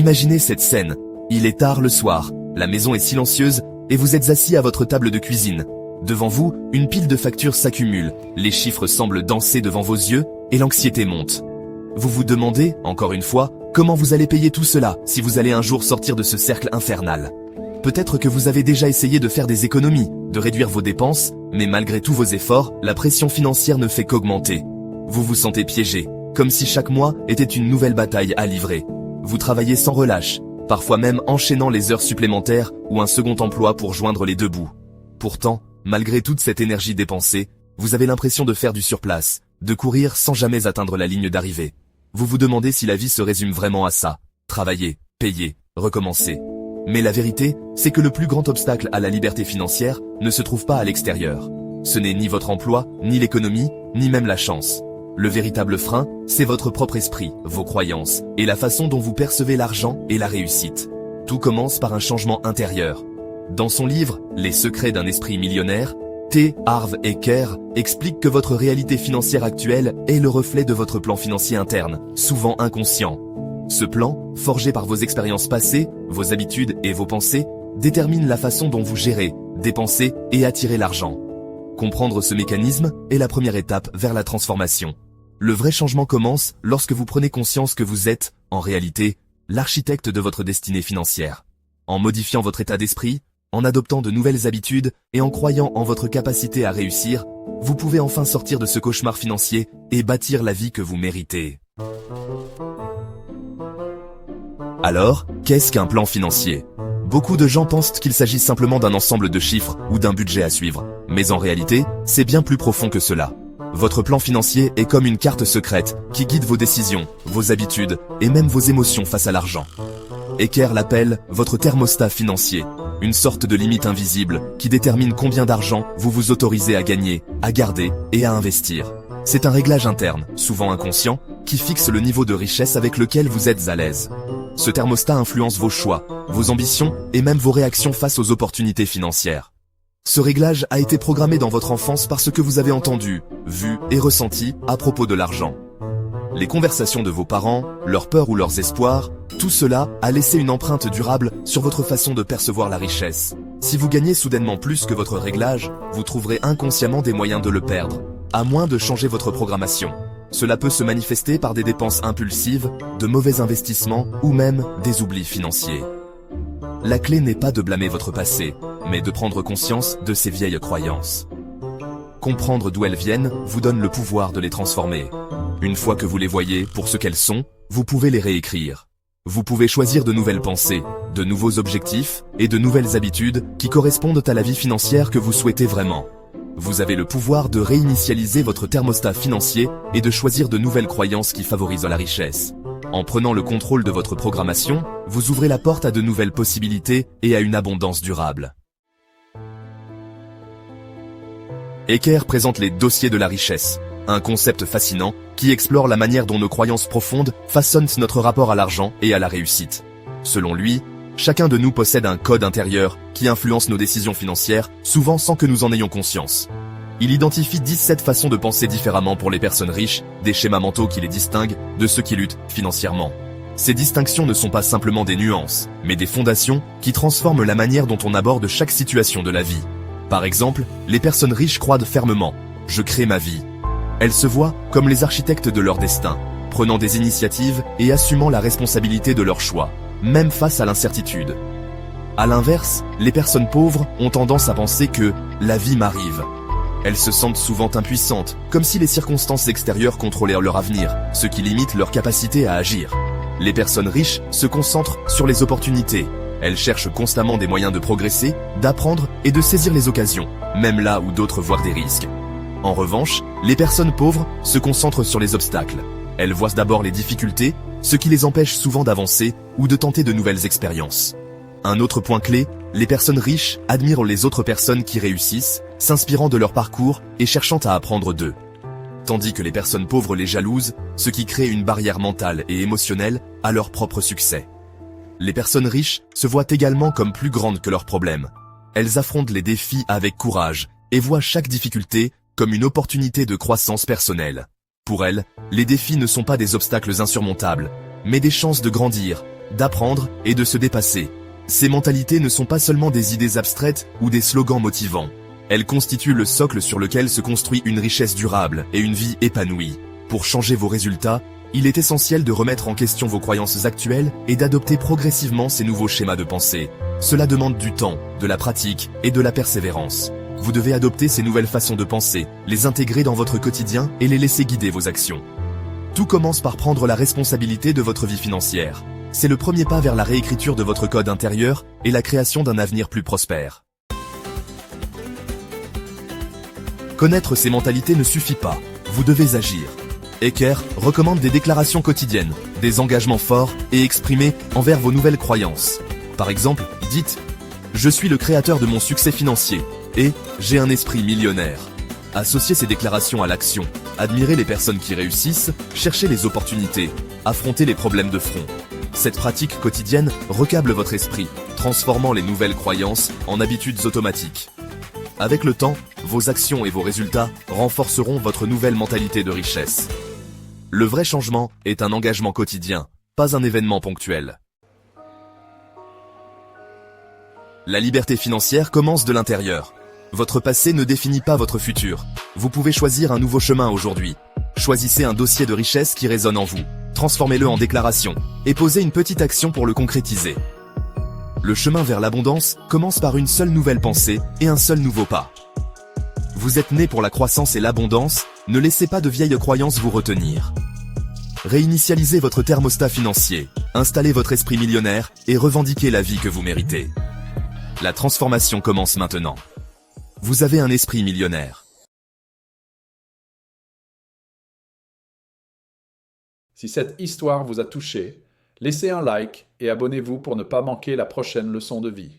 Imaginez cette scène. Il est tard le soir, la maison est silencieuse et vous êtes assis à votre table de cuisine. Devant vous, une pile de factures s'accumule, les chiffres semblent danser devant vos yeux et l'anxiété monte. Vous vous demandez, encore une fois, comment vous allez payer tout cela si vous allez un jour sortir de ce cercle infernal. Peut-être que vous avez déjà essayé de faire des économies, de réduire vos dépenses, mais malgré tous vos efforts, la pression financière ne fait qu'augmenter. Vous vous sentez piégé, comme si chaque mois était une nouvelle bataille à livrer. Vous travaillez sans relâche, parfois même enchaînant les heures supplémentaires ou un second emploi pour joindre les deux bouts. Pourtant, malgré toute cette énergie dépensée, vous avez l'impression de faire du surplace, de courir sans jamais atteindre la ligne d'arrivée. Vous vous demandez si la vie se résume vraiment à ça. Travailler, payer, recommencer. Mais la vérité, c'est que le plus grand obstacle à la liberté financière ne se trouve pas à l'extérieur. Ce n'est ni votre emploi, ni l'économie, ni même la chance. Le véritable frein, c'est votre propre esprit, vos croyances, et la façon dont vous percevez l'argent et la réussite. Tout commence par un changement intérieur. Dans son livre « Les secrets d'un esprit millionnaire », T. Harv Eker explique que votre réalité financière actuelle est le reflet de votre plan financier interne, souvent inconscient. Ce plan, forgé par vos expériences passées, vos habitudes et vos pensées, détermine la façon dont vous gérez, dépensez et attirez l'argent. Comprendre ce mécanisme est la première étape vers la transformation. Le vrai changement commence lorsque vous prenez conscience que vous êtes, en réalité, l'architecte de votre destinée financière. En modifiant votre état d'esprit, en adoptant de nouvelles habitudes et en croyant en votre capacité à réussir, vous pouvez enfin sortir de ce cauchemar financier et bâtir la vie que vous méritez. Alors, qu'est-ce qu'un plan financier ? Beaucoup de gens pensent qu'il s'agit simplement d'un ensemble de chiffres ou d'un budget à suivre, mais en réalité, c'est bien plus profond que cela. Votre plan financier est comme une carte secrète qui guide vos décisions, vos habitudes et même vos émotions face à l'argent. Eker l'appelle votre thermostat financier, une sorte de limite invisible qui détermine combien d'argent vous vous autorisez à gagner, à garder et à investir. C'est un réglage interne, souvent inconscient, qui fixe le niveau de richesse avec lequel vous êtes à l'aise. Ce thermostat influence vos choix, vos ambitions et même vos réactions face aux opportunités financières. Ce réglage a été programmé dans votre enfance par ce que vous avez entendu, vu et ressenti à propos de l'argent. Les conversations de vos parents, leurs peurs ou leurs espoirs, tout cela a laissé une empreinte durable sur votre façon de percevoir la richesse. Si vous gagnez soudainement plus que votre réglage, vous trouverez inconsciemment des moyens de le perdre, à moins de changer votre programmation. Cela peut se manifester par des dépenses impulsives, de mauvais investissements ou même des oublis financiers. La clé n'est pas de blâmer votre passé, mais de prendre conscience de ces vieilles croyances. Comprendre d'où elles viennent vous donne le pouvoir de les transformer. Une fois que vous les voyez pour ce qu'elles sont, vous pouvez les réécrire. Vous pouvez choisir de nouvelles pensées, de nouveaux objectifs et de nouvelles habitudes qui correspondent à la vie financière que vous souhaitez vraiment. Vous avez le pouvoir de réinitialiser votre thermostat financier et de choisir de nouvelles croyances qui favorisent la richesse. En prenant le contrôle de votre programmation, vous ouvrez la porte à de nouvelles possibilités et à une abondance durable. Eker présente les dossiers de la richesse, un concept fascinant qui explore la manière dont nos croyances profondes façonnent notre rapport à l'argent et à la réussite. Selon lui, chacun de nous possède un code intérieur qui influence nos décisions financières, souvent sans que nous en ayons conscience. Il identifie 17 façons de penser différemment pour les personnes riches, des schémas mentaux qui les distinguent de ceux qui luttent financièrement. Ces distinctions ne sont pas simplement des nuances, mais des fondations qui transforment la manière dont on aborde chaque situation de la vie. Par exemple, les personnes riches croient fermement « je crée ma vie ». Elles se voient comme les architectes de leur destin, prenant des initiatives et assumant la responsabilité de leurs choix, même face à l'incertitude. À l'inverse, les personnes pauvres ont tendance à penser que « la vie m'arrive ». Elles se sentent souvent impuissantes, comme si les circonstances extérieures contrôlaient leur avenir, ce qui limite leur capacité à agir. Les personnes riches se concentrent sur les opportunités. Elles cherchent constamment des moyens de progresser, d'apprendre et de saisir les occasions, même là où d'autres voient des risques. En revanche, les personnes pauvres se concentrent sur les obstacles. Elles voient d'abord les difficultés, ce qui les empêche souvent d'avancer ou de tenter de nouvelles expériences. Un autre point clé, les personnes riches admirent les autres personnes qui réussissent, s'inspirant de leur parcours et cherchant à apprendre d'eux. Tandis que les personnes pauvres les jalousent, ce qui crée une barrière mentale et émotionnelle à leur propre succès. Les personnes riches se voient également comme plus grandes que leurs problèmes. Elles affrontent les défis avec courage et voient chaque difficulté comme une opportunité de croissance personnelle. Pour elles, les défis ne sont pas des obstacles insurmontables, mais des chances de grandir, d'apprendre et de se dépasser. Ces mentalités ne sont pas seulement des idées abstraites ou des slogans motivants. Elles constituent le socle sur lequel se construit une richesse durable et une vie épanouie. Pour changer vos résultats, il est essentiel de remettre en question vos croyances actuelles et d'adopter progressivement ces nouveaux schémas de pensée. Cela demande du temps, de la pratique et de la persévérance. Vous devez adopter ces nouvelles façons de penser, les intégrer dans votre quotidien et les laisser guider vos actions. Tout commence par prendre la responsabilité de votre vie financière. C'est le premier pas vers la réécriture de votre code intérieur et la création d'un avenir plus prospère. Connaître ces mentalités ne suffit pas, vous devez agir. Eker recommande des déclarations quotidiennes, des engagements forts et exprimés envers vos nouvelles croyances. Par exemple, dites « Je suis le créateur de mon succès financier » et « J'ai un esprit millionnaire ». Associez ces déclarations à l'action, admirez les personnes qui réussissent, cherchez les opportunités, affrontez les problèmes de front. Cette pratique quotidienne recable votre esprit, transformant les nouvelles croyances en habitudes automatiques. Avec le temps, vos actions et vos résultats renforceront votre nouvelle mentalité de richesse. Le vrai changement est un engagement quotidien, pas un événement ponctuel. La liberté financière commence de l'intérieur. Votre passé ne définit pas votre futur. Vous pouvez choisir un nouveau chemin aujourd'hui. Choisissez un dossier de richesse qui résonne en vous. Transformez-le en déclaration et posez une petite action pour le concrétiser. Le chemin vers l'abondance commence par une seule nouvelle pensée et un seul nouveau pas. Vous êtes né pour la croissance et l'abondance, ne laissez pas de vieilles croyances vous retenir. Réinitialisez votre thermostat financier, installez votre esprit millionnaire et revendiquez la vie que vous méritez. La transformation commence maintenant. Vous avez un esprit millionnaire. Si cette histoire vous a touché, laissez un like et abonnez-vous pour ne pas manquer la prochaine leçon de vie.